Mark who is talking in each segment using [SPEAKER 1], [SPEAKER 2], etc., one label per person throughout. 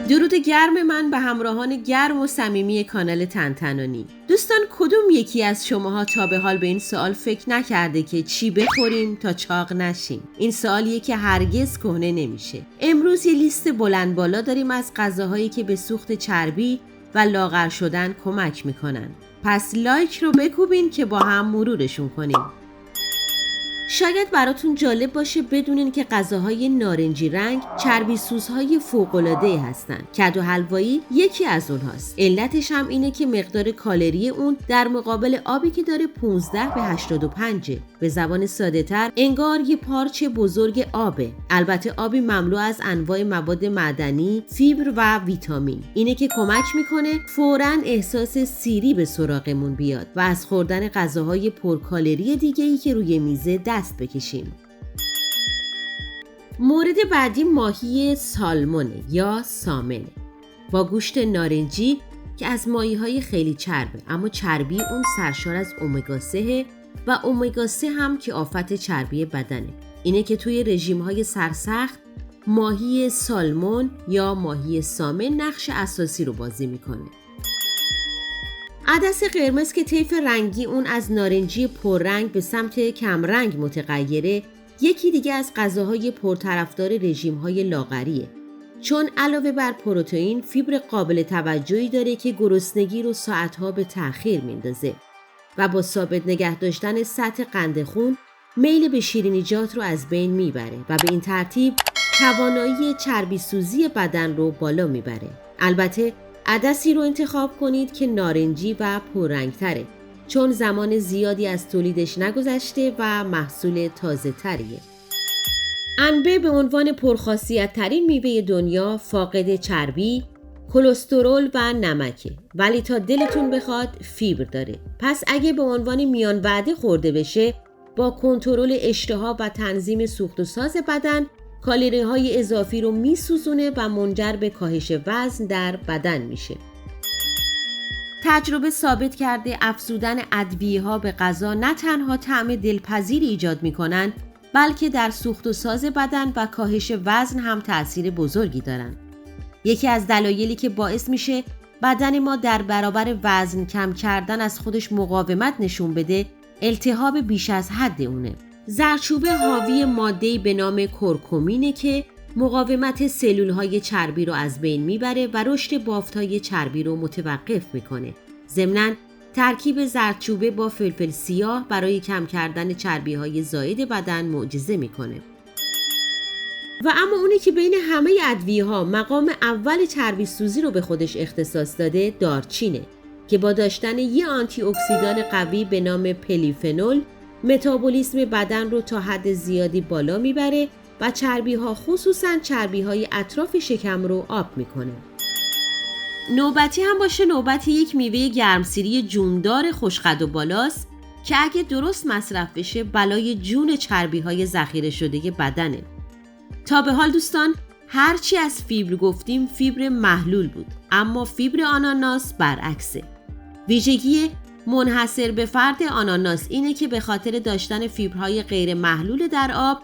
[SPEAKER 1] درود گرم من به همراهان گرم و صمیمی کانال تنتنانی. دوستان، کدوم یکی از شماها تا به حال به این سوال فکر نکرده که چی بخوریم تا چاق نشیم؟ این سوالیه که هرگز کهنه نمیشه. امروز یه لیست بلند بالا داریم از غذاهایی که به سوخت چربی و لاغر شدن کمک میکنن. پس لایک رو بکوبین که با هم مرورشون کنیم. شاید براتون جالب باشه بدونین که غذاهای نارنجی رنگ چربی سوزهای فوق‌العاده‌ای هستن. کدو حلوایی یکی از اونهاست. علتش هم اینه که مقدار کالری اون در مقابل آبی که داره 15 به 85. به زبان ساده‌تر انگار یه پارچه بزرگ آبه. البته آبی مملو از انواع مواد معدنی، فیبر و ویتامین. اینه که کمک میکنه فوراً احساس سیری به سراغمون بیاد و از خوردن غذاهای پرکالری دیگه‌ای که روی میزه دست بکشیم. مورد بعدی ماهی سالمونه یا سامن با گوشت نارنجی که از ماهی‌های خیلی چربه، اما چربی اون سرشار از امگا 3 و امگا 3 هم که آفت چربی بدنه. اینه که توی رژیم‌های سرسخت ماهی سالمون یا ماهی سامن نقش اساسی رو بازی میکنه. عدس قرمز که طیف رنگی اون از نارنجی پررنگ به سمت کمرنگ متغیره، یکی دیگه از غذاهای پرطرفدار رژیم‌های لاغریه، چون علاوه بر پروتئین فیبر قابل توجهی داره که گرسنگی رو ساعتها به تأخیر میندازه و با ثابت نگه داشتن سطح قند خون میل به شیرینیجات رو از بین میبره و به این ترتیب توانایی چربی سوزی بدن رو بالا میبره. البته عدسی رو انتخاب کنید که نارنجی و پررنگ‌تره، چون زمان زیادی از تولیدش نگذشته و محصول تازه تریه. انبه به عنوان پرخاصیت ترین میوه دنیا فاقد چربی، کلسترول و نمکه، ولی تا دلتون بخواد فیبر داره. پس اگه به عنوان میان وعده خورده بشه، با کنترل اشتها و تنظیم سوخت و ساز بدن کالری های اضافی رو میسوزونه و منجر به کاهش وزن در بدن میشه. تجربه ثابت کرده افزودن ادویه ها به غذا نه تنها طعم دلپذیری ایجاد میکنن، بلکه در سوخت و ساز بدن و کاهش وزن هم تأثیر بزرگی دارن. یکی از دلایلی که باعث میشه بدن ما در برابر وزن کم کردن از خودش مقاومت نشون بده، التهاب بیش از حد اونه. زردچوبه حاوی ماده‌ای به نام کرکمینه که مقاومت سلول‌های چربی رو از بین میبره و رشد بافت‌های چربی رو متوقف میکنه. ضمناً ترکیب زردچوبه با فلفل سیاه برای کم کردن چربی‌های زائد بدن معجزه میکنه. و اما اونی که بین همه ادویه‌ها مقام اول چربی سوزی رو به خودش اختصاص داده، دارچینه که با داشتن یه آنتی اکسیدان قوی به نام پلیفنول متابولیسم بدن رو تا حد زیادی بالا میبره و چربی‌ها خصوصاً چربی‌های اطراف شکم رو آب میکنه. نوبتی هم باشه نوبت یک میوه گرمسیری جوندار خوشقد و بالاست که اگه درست مصرف بشه بلای جون چربی‌های ذخیره شده بدنه. تا به حال دوستان هرچی از فیبر گفتیم فیبر محلول بود، اما فیبر آناناس برعکسه. ویژگی منحصر به فرد آناناس اینه که به خاطر داشتن فیبرهای غیر محلول در آب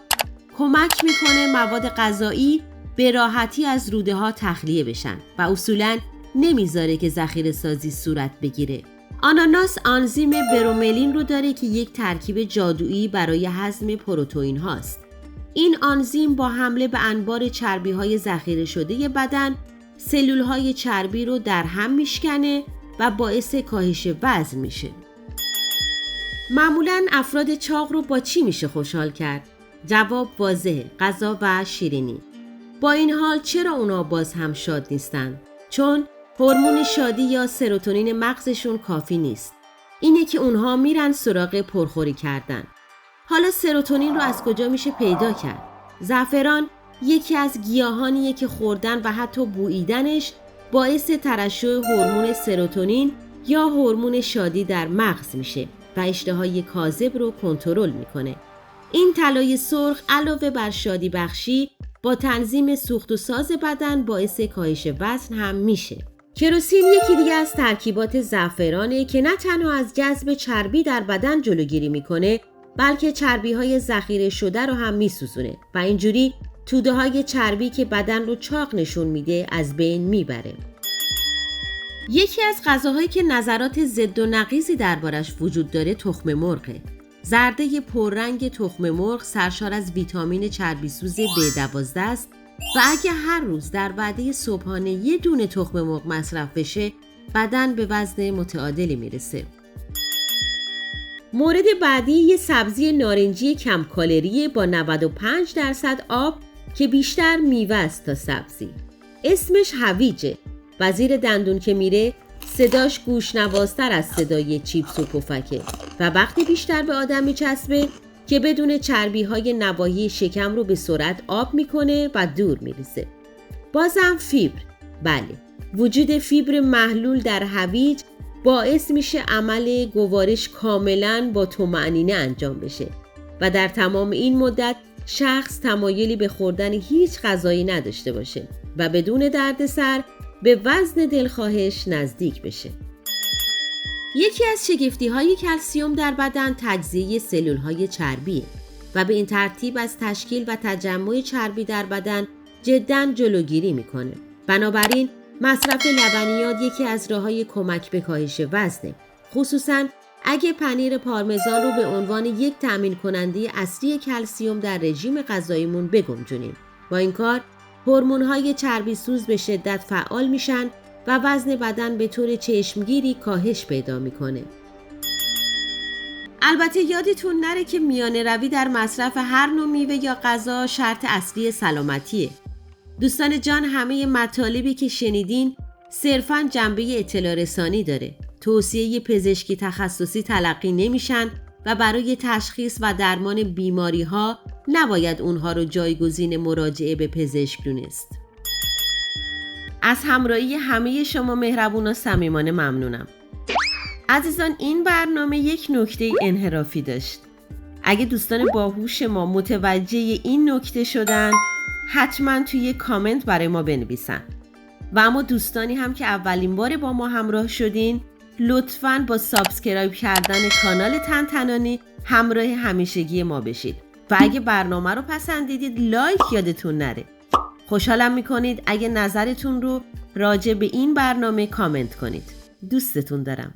[SPEAKER 1] کمک میکنه مواد غذایی به راحتی از روده ها تخلیه بشن و اصولاً نمیذاره که ذخیره سازی صورت بگیره. آناناس آنزیم بروملین رو داره که یک ترکیب جادویی برای هضم پروتئین هاست. این آنزیم با حمله به انبار چربی های ذخیره شده بدن سلول های چربی رو در هم میشکنه و باعث کاهش وزن میشه. معمولاً افراد چاق رو با چی میشه خوشحال کرد؟ جواب واضحه، غذا و شیرینی. با این حال چرا اونا باز هم شاد نیستن؟ چون هورمون شادی یا سروتونین مغزشون کافی نیست. اینه که اونها میرن سراغ پرخوری کردن. حالا سروتونین رو از کجا میشه پیدا کرد؟ زعفران یکی از گیاهانیه که خوردن و حتی بوییدنش باعث ترشح هورمون سروتونین یا هورمون شادی در مغز میشه و اشتهای کاذب رو کنترل میکنه. این طلای سرخ علاوه بر شادی بخشی با تنظیم سوخت و ساز بدن باعث کاهش وزن هم میشه. کروسین یکی دیگه از ترکیبات زعفرانه که نه تنها از جذب چربی در بدن جلوگیری میکنه، بلکه چربی‌های ذخیره شده رو هم میسوزونه و اینجوری توده های چربی که بدن رو چاق نشون میده از بین میبره. یکی از غذاهایی که نظرات ضد و نقیضی دربارش وجود داره تخم مرغه. زرده پررنگ تخم مرغ سرشار از ویتامین چربیسوز B12 است و اگه هر روز در وعده صبحانه یه دونه تخم مرغ مصرف بشه، بدن به وزن متعادلی میرسه. مورد بعدی یه سبزی نارنجی کم کالری با 95% آب که بیشتر میوه است تا سبزی. اسمش هویجه و زیر دندون که میره صداش گوش‌نوازتر از صدای چیپس و پفکه و وقتی بیشتر به آدم میچسبه که بدون چربی‌های نواحی شکم رو به سرعت آب میکنه و دور میریزه. بازم فیبر. بله، وجود فیبر محلول در هویج باعث میشه عمل گوارش کاملاً با طمأنینه انجام بشه و در تمام این مدت شخص تمایلی به خوردن هیچ غذایی نداشته باشه و بدون دردسر به وزن دلخواهش نزدیک بشه. یکی از شگفتی‌های کلسیم در بدن تجزیه سلول‌های چربیه و به این ترتیب از تشکیل و تجمع چربی در بدن جداً جلوگیری میکنه. بنابراین مصرف لبنیات یکی از راه‌های کمک به کاهش وزنه، خصوصاً اگه پنیر پارمزان رو به عنوان یک تأمین کننده اصلی کلسیم در رژیم غذاییمون بگنجونیم. با این کار هورمون‌های چربیسوز به شدت فعال میشن و وزن بدن به طور چشمگیری کاهش پیدا میکنه. البته یادتون نره که میانه روی در مصرف هر نوع میوه یا غذا شرط اصلی سلامتیه. دوستان جان، همه مطالبی که شنیدین صرفاً جنبه اطلاع رسانی داره. توصیه پزشکی تخصصی تلقی نمیشن و برای تشخیص و درمان بیماری ها نباید اونها رو جایگزین مراجعه به پزشک دونست. از همراهی همه شما مهربون و صمیمانه ممنونم. عزیزان، این برنامه یک نکته انحرافی داشت. اگه دوستان باهوش ما متوجه این نکته شدن، حتما توی کامنت برای ما بنویسن. و اما دوستانی هم که اولین بار با ما همراه شدین، لطفاً با سابسکرایب کردن کانال تنتنانی همراه همیشگی ما بشید و اگه برنامه رو پسندیدید لایک یادتون نره. خوشحالم میکنید اگه نظرتون رو راجع به این برنامه کامنت کنید. دوستتون دارم.